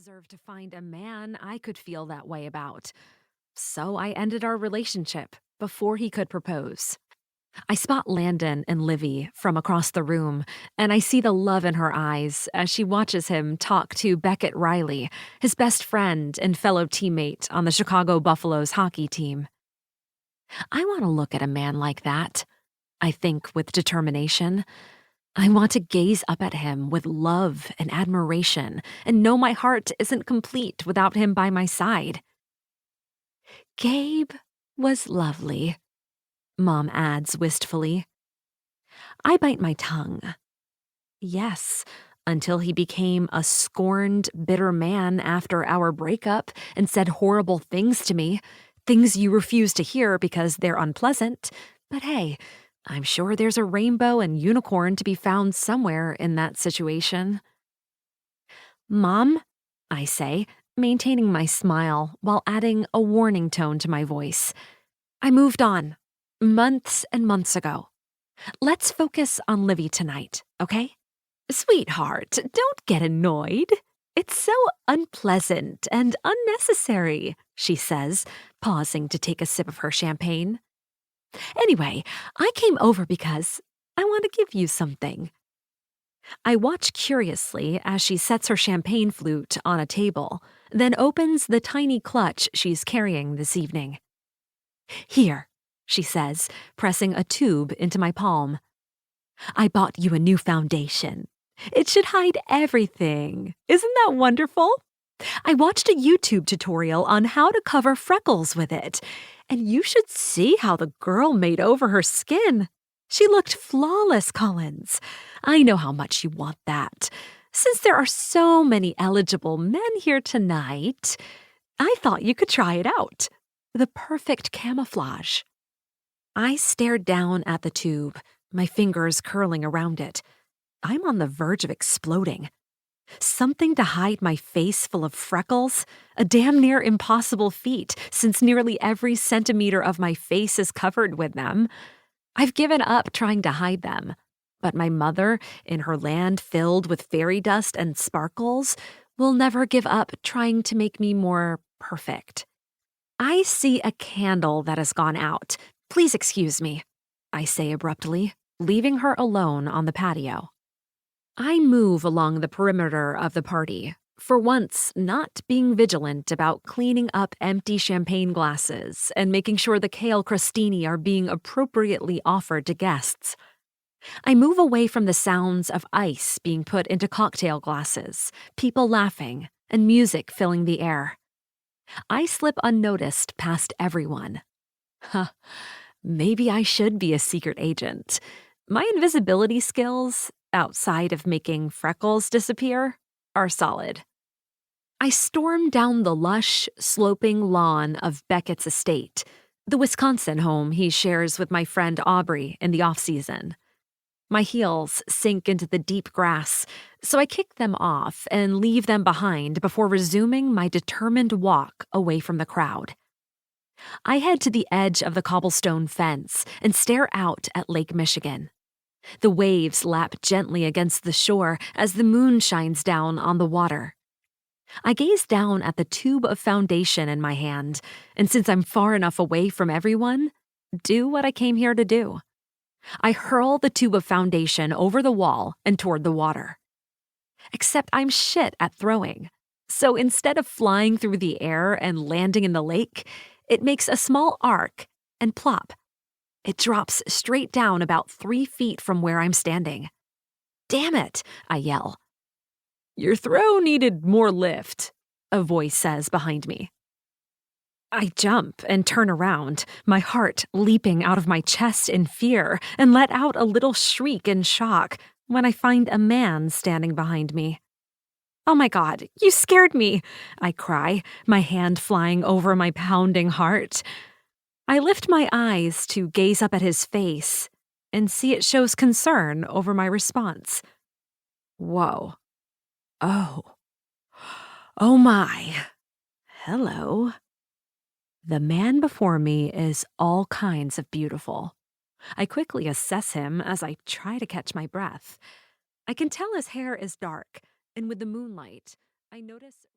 deserved to find a man I could feel that way about. So I ended our relationship before he could propose. I spot Landon and Livy from across the room, and I see the love in her eyes as she watches him talk to Beckett Riley, his best friend and fellow teammate on the Chicago Buffaloes hockey team. I want to look at a man like that, I think with determination. I want to gaze up at him with love and admiration and know my heart isn't complete without him by my side. Gabe was lovely, Mom adds wistfully. I bite my tongue. Yes, until he became a scorned, bitter man after our breakup and said horrible things to me, things you refuse to hear because they're unpleasant. But hey, I'm sure there's a rainbow and unicorn to be found somewhere in that situation. Mom, I say, maintaining my smile while adding a warning tone to my voice. I moved on, months and months ago. Let's focus on Livy tonight, okay? Sweetheart, don't get annoyed. It's so unpleasant and unnecessary, she says, pausing to take a sip of her champagne. Anyway, I came over because I want to give you something. I watch curiously as she sets her champagne flute on a table, then opens the tiny clutch she's carrying this evening. Here, she says, pressing a tube into my palm. I bought you a new foundation. It should hide everything. Isn't that wonderful? I watched a YouTube tutorial on how to cover freckles with it, and you should see how the girl made over her skin. She looked flawless, Collins. I know how much you want that. Since there are so many eligible men here tonight, I thought you could try it out. The perfect camouflage. I stared down at the tube, my fingers curling around it. I'm on the verge of exploding. Something to hide my face full of freckles? A damn near impossible feat, since nearly every centimeter of my face is covered with them. I've given up trying to hide them. But my mother, in her land filled with fairy dust and sparkles, will never give up trying to make me more perfect. I see a candle that has gone out. Please excuse me, I say abruptly, leaving her alone on the patio. I move along the perimeter of the party, for once not being vigilant about cleaning up empty champagne glasses and making sure the kale crostini are being appropriately offered to guests. I move away from the sounds of ice being put into cocktail glasses, people laughing, and music filling the air. I slip unnoticed past everyone. Huh, maybe I should be a secret agent. My invisibility skills, outside of making freckles disappear, are solid. I storm down the lush, sloping lawn of Beckett's estate, the Wisconsin home he shares with my friend Aubrey in the off-season. My heels sink into the deep grass, so I kick them off and leave them behind before resuming my determined walk away from the crowd. I head to the edge of the cobblestone fence and stare out at Lake Michigan. The waves lap gently against the shore as the moon shines down on the water. I gaze down at the tube of foundation in my hand, and since I'm far enough away from everyone, do what I came here to do. I hurl the tube of foundation over the wall and toward the water. Except I'm shit at throwing, so instead of flying through the air and landing in the lake, it makes a small arc and plop. It drops straight down about 3 feet from where I'm standing. Damn it, I yell. Your throw needed more lift, a voice says behind me. I jump and turn around, my heart leaping out of my chest in fear, and let out a little shriek in shock when I find a man standing behind me. Oh my God, you scared me, I cry, my hand flying over my pounding heart. I lift my eyes to gaze up at his face and see it shows concern over my response. Whoa. Oh. Oh my. Hello. The man before me is all kinds of beautiful. I quickly assess him as I try to catch my breath. I can tell his hair is dark, and with the moonlight, I notice